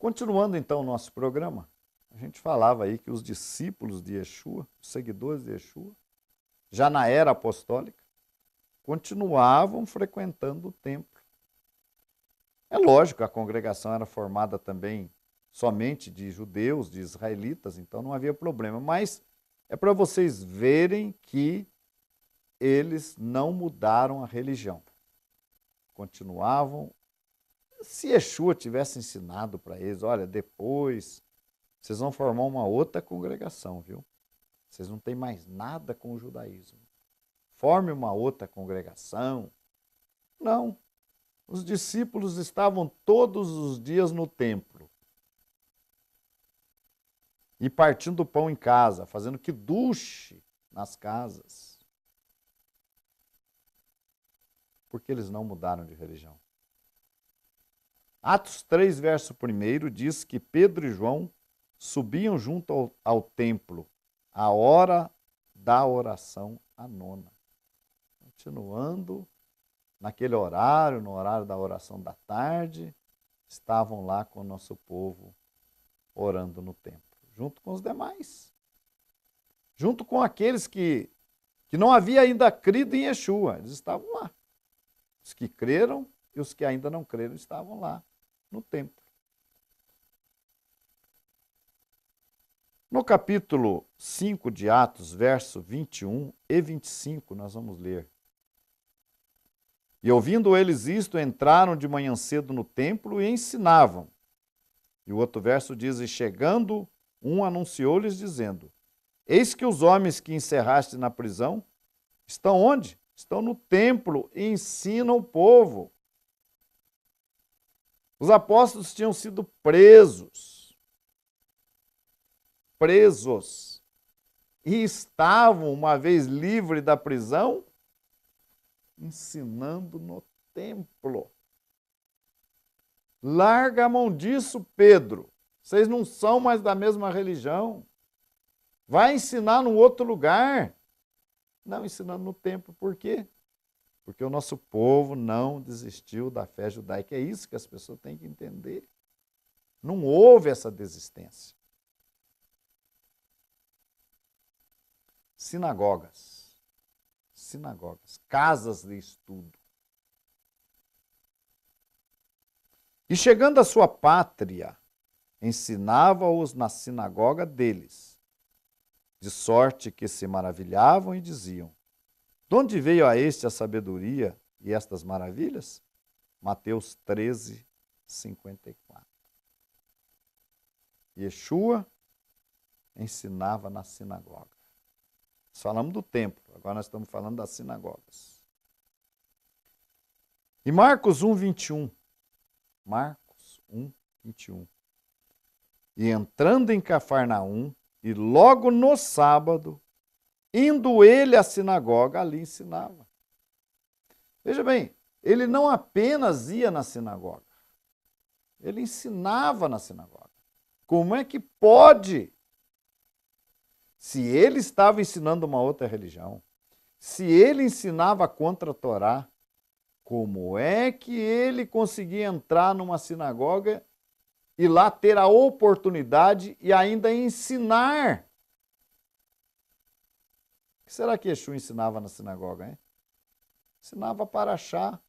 Continuando então o nosso programa, a gente falava aí que os discípulos de Yeshua, os seguidores de Yeshua, já na era apostólica, continuavam frequentando o templo. É lógico, a congregação era formada também somente de judeus, de israelitas, então não havia problema, mas é para vocês verem que eles não mudaram a religião. Continuavam. Se Yeshua tivesse ensinado para eles, olha, depois vocês vão formar uma outra congregação, viu? Vocês não têm mais nada com o judaísmo. Forme uma outra congregação. Não. Os discípulos estavam todos os dias no templo. E partindo o pão em casa, fazendo quiduche nas casas. Porque eles não mudaram de religião. Atos 3, verso 1, diz que Pedro e João subiam junto ao templo, à hora da oração, a nona. Continuando, naquele horário, no horário da oração da tarde, estavam lá com o nosso povo orando no templo, junto com os demais. Junto com aqueles que não haviam ainda crido em Yeshua, eles estavam lá. Os que creram e os que ainda não creram estavam lá no templo. No capítulo 5 de Atos, verso 21 e 25, nós vamos ler. E ouvindo eles isto, entraram de manhã cedo no templo e ensinavam. E o outro verso diz, e chegando, um anunciou-lhes dizendo, eis que os homens que encerraste na prisão, estão onde? Estão no templo e ensinam o povo. Os apóstolos tinham sido presos. E estavam, uma vez livres da prisão, ensinando no templo. Larga a mão disso, Pedro. Vocês não são mais da mesma religião. Vai ensinar num outro lugar. Não, ensinando no templo. Por quê? Porque o nosso povo não desistiu da fé judaica. É isso que as pessoas têm que entender. Não houve essa desistência. Sinagogas, casas de estudo. E chegando à sua pátria, ensinava-os na sinagoga deles, de sorte que se maravilhavam e diziam, de onde veio a este a sabedoria e estas maravilhas? Mateus 13, 54. Yeshua ensinava na sinagoga. Nós falamos do templo, agora nós estamos falando das sinagogas. E Marcos 1, 21. Marcos 1, 21. E entrando em Cafarnaum, e logo no sábado, indo ele à sinagoga, ali ensinava. Veja bem, ele não apenas ia na sinagoga, ele ensinava na sinagoga. Como é que pode? Se ele estava ensinando uma outra religião, se ele ensinava contra a Torá, como é que ele conseguia entrar numa sinagoga e lá ter a oportunidade e ainda ensinar? O que será que Yeshua ensinava na sinagoga, hein? Ensinava Paraxá,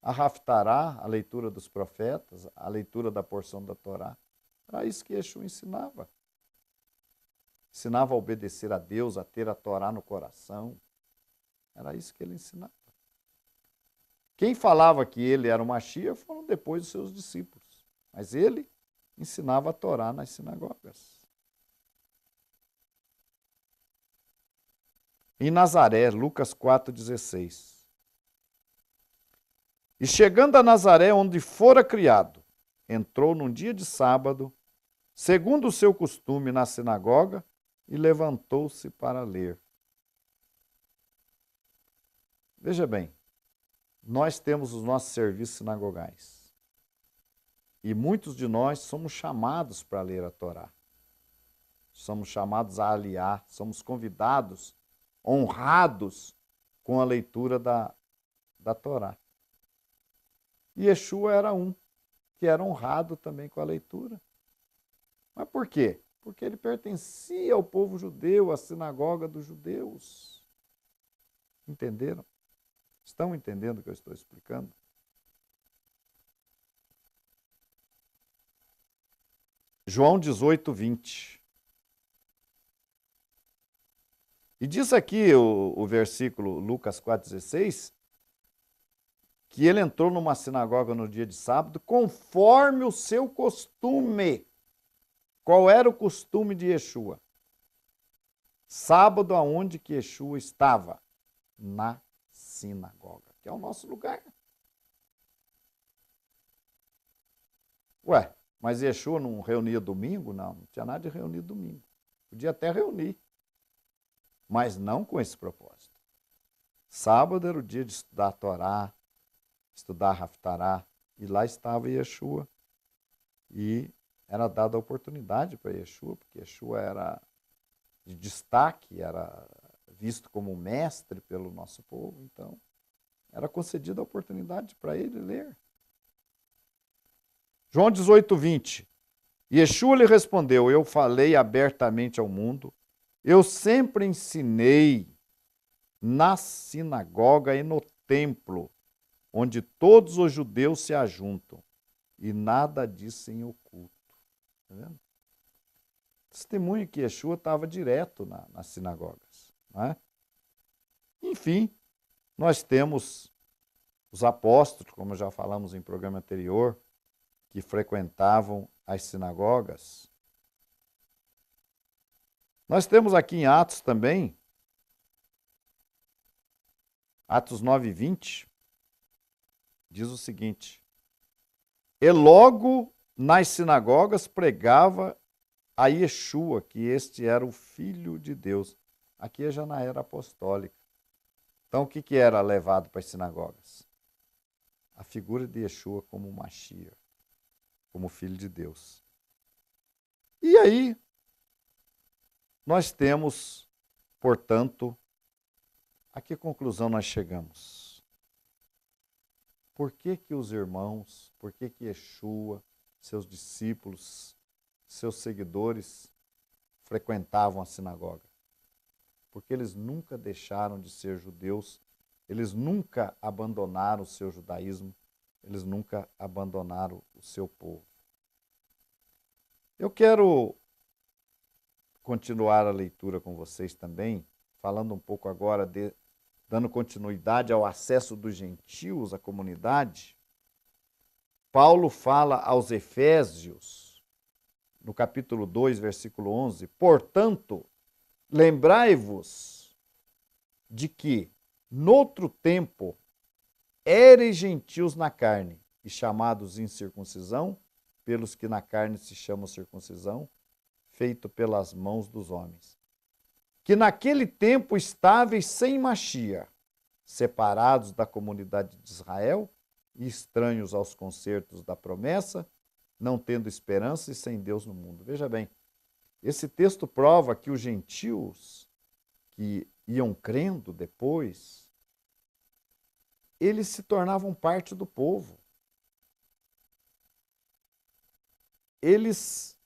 a Haftará, a leitura dos profetas, a leitura da porção da Torá. Era isso que Yeshua ensinava. Ensinava a obedecer a Deus, a ter a Torá no coração. Era isso que ele ensinava. Quem falava que ele era o Mashiach foram depois os seus discípulos. Mas ele ensinava a Torá nas sinagogas. Em Nazaré, Lucas 4,16. E chegando a Nazaré, onde fora criado, entrou num dia de sábado, segundo o seu costume, na sinagoga, e levantou-se para ler. Veja bem, nós temos os nossos serviços sinagogais. E muitos de nós somos chamados para ler a Torá. Somos chamados a aliar, somos convidados, honrados com a leitura da Torá. E Yeshua era um que era honrado também com a leitura. Mas por quê? Porque ele pertencia ao povo judeu, à sinagoga dos judeus. Entenderam? Estão entendendo o que eu estou explicando? João 18, 20. E diz aqui o versículo Lucas 4,16, que ele entrou numa sinagoga no dia de sábado, conforme o seu costume. Qual era o costume de Yeshua? Sábado, aonde que Yeshua estava? Na sinagoga, que é o nosso lugar. Ué, mas Yeshua não reunia domingo? Não tinha nada de reunir domingo. Podia até reunir, mas não com esse propósito. Sábado era o dia de estudar a Torá, estudar a Haftará, e lá estava Yeshua. E era dada a oportunidade para Yeshua, porque Yeshua era de destaque, era visto como mestre pelo nosso povo, então era concedida a oportunidade para ele ler. João 18, 20. Yeshua lhe respondeu: eu falei abertamente ao mundo, eu sempre ensinei na sinagoga e no templo, onde todos os judeus se ajuntam, e nada disse em oculto. Está vendo? Testemunho que Yeshua estava direto nas sinagogas. Não é? Enfim, nós temos os apóstolos, como já falamos em programa anterior, que frequentavam as sinagogas. Nós temos aqui em Atos também, Atos 9, 20, diz o seguinte: e logo nas sinagogas pregava a Yeshua, que este era o Filho de Deus. Aqui já na era apostólica. Então, o que era levado para as sinagogas? A figura de Yeshua como Mashiach, como Filho de Deus. E aí, nós temos, portanto, a que conclusão nós chegamos? Por que os irmãos, por que Yeshua, seus discípulos, seus seguidores frequentavam a sinagoga? Porque eles nunca deixaram de ser judeus, eles nunca abandonaram o seu judaísmo, eles nunca abandonaram o seu povo. Eu quero continuar a leitura com vocês também, falando um pouco agora, dando continuidade ao acesso dos gentios à comunidade. Paulo fala aos Efésios, no capítulo 2, versículo 11, portanto, lembrai-vos de que, noutro tempo, éreis gentios na carne, e chamados incircuncisão, pelos que na carne se chamam circuncisão, feito pelas mãos dos homens. Que naquele tempo estáveis sem Mashiach, separados da comunidade de Israel e estranhos aos concertos da promessa, não tendo esperança e sem Deus no mundo. Veja bem, esse texto prova que os gentios que iam crendo depois, eles se tornavam parte do povo. Eles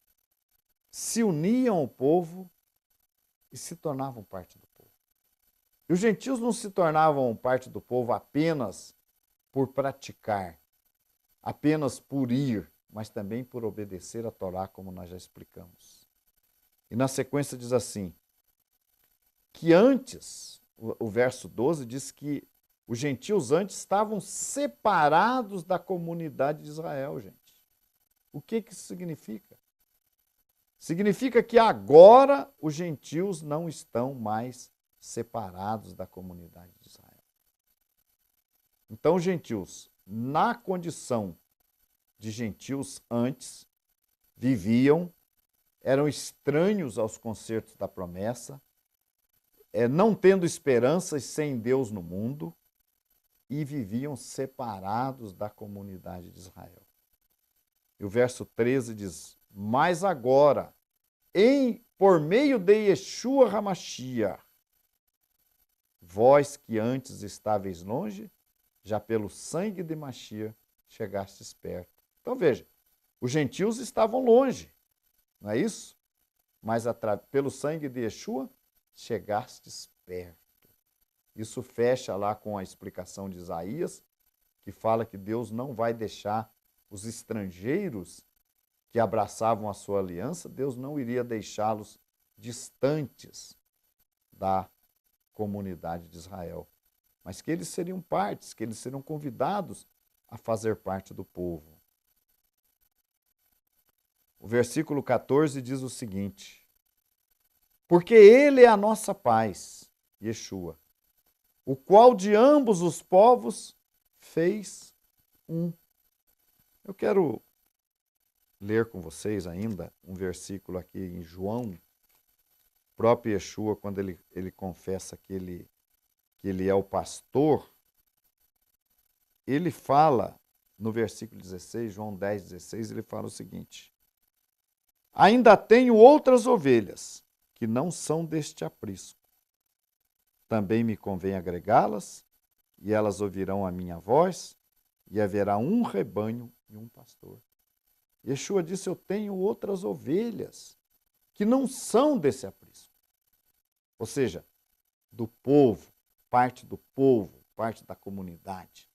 se uniam ao povo e se tornavam parte do povo. E os gentios não se tornavam parte do povo apenas por praticar, apenas por ir, mas também por obedecer a Torá, como nós já explicamos. E na sequência diz assim, que antes, o verso 12 diz que os gentios antes estavam separados da comunidade de Israel, gente. O que isso significa? Significa que agora os gentios não estão mais separados da comunidade de Israel. Então, os gentios, na condição de gentios antes, viviam, eram estranhos aos concertos da promessa, não tendo esperança e sem Deus no mundo, e viviam separados da comunidade de Israel. E o verso 13 diz, mas agora, por meio de Yeshua HaMashiach, vós que antes estáveis longe, já pelo sangue de Mashiach chegastes perto. Então veja, Os gentios estavam longe, não é isso? Mas pelo sangue de Yeshua, chegastes perto. Isso fecha lá com a explicação de Isaías, que fala que Deus não vai deixar os estrangeiros que abraçavam a sua aliança, Deus não iria deixá-los distantes da comunidade de Israel, mas que eles seriam partes, que eles seriam convidados a fazer parte do povo. O versículo 14 diz o seguinte: porque ele é a nossa paz, Yeshua, o qual de ambos os povos fez um. Eu quero ler com vocês ainda um versículo aqui em João. O próprio Yeshua, quando ele confessa que ele é o pastor, ele fala no versículo 16, João 10, 16, ele fala o seguinte: ainda tenho outras ovelhas que não são deste aprisco. Também me convém agregá-las, e elas ouvirão a minha voz, e haverá um rebanho e um pastor. Yeshua disse: eu tenho outras ovelhas que não são desse aprisco. Ou seja, do povo, parte da comunidade.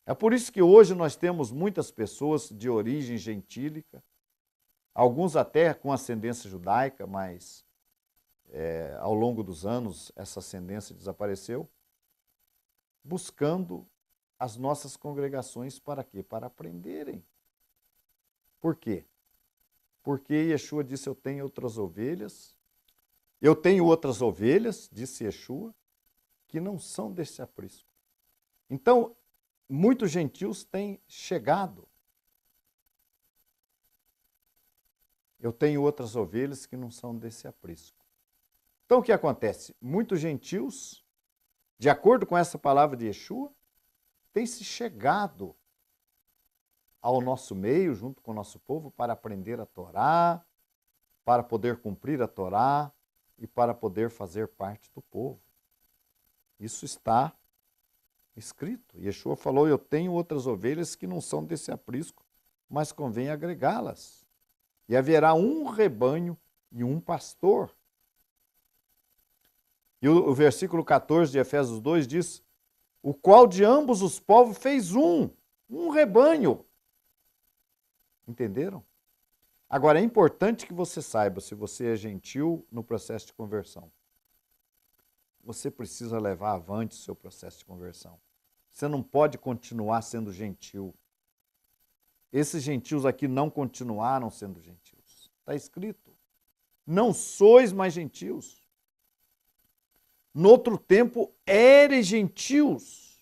É por isso que hoje nós temos muitas pessoas de origem gentílica, alguns até com ascendência judaica, mas ao longo dos anos essa ascendência desapareceu, buscando as nossas congregações para quê? Para aprenderem. Por quê? Porque Yeshua disse: eu tenho outras ovelhas, disse Yeshua, que não são desse aprisco. Então, muitos gentios têm chegado. Eu tenho outras ovelhas que não são desse aprisco. Então, o que acontece? Muitos gentios, de acordo com essa palavra de Yeshua, têm se chegado ao nosso meio, junto com o nosso povo, para aprender a Torá, para poder cumprir a Torá e para poder fazer parte do povo. Isso está escrito. Yeshua falou: eu tenho outras ovelhas que não são desse aprisco, mas convém agregá-las. E haverá um rebanho e um pastor. E o versículo 14 de Efésios 2 diz: o qual de ambos os povos fez um rebanho. Entenderam? Agora, é importante que você saiba, se você é gentil no processo de conversão, você precisa levar avante o seu processo de conversão. Você não pode continuar sendo gentil. Esses gentios aqui não continuaram sendo gentios. Está escrito: não sois mais gentios. No outro tempo, eres gentios.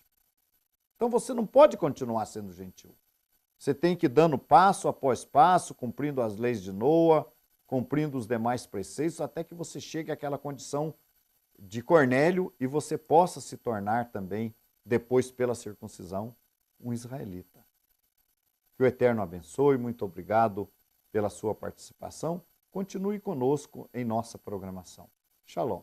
Então você não pode continuar sendo gentil. Você tem que ir dando passo após passo, cumprindo as leis de Noa, cumprindo os demais preceitos, até que você chegue àquela condição de Cornélio e você possa se tornar também, depois pela circuncisão, um israelita. Que o Eterno abençoe, muito obrigado pela sua participação. Continue conosco em nossa programação. Shalom.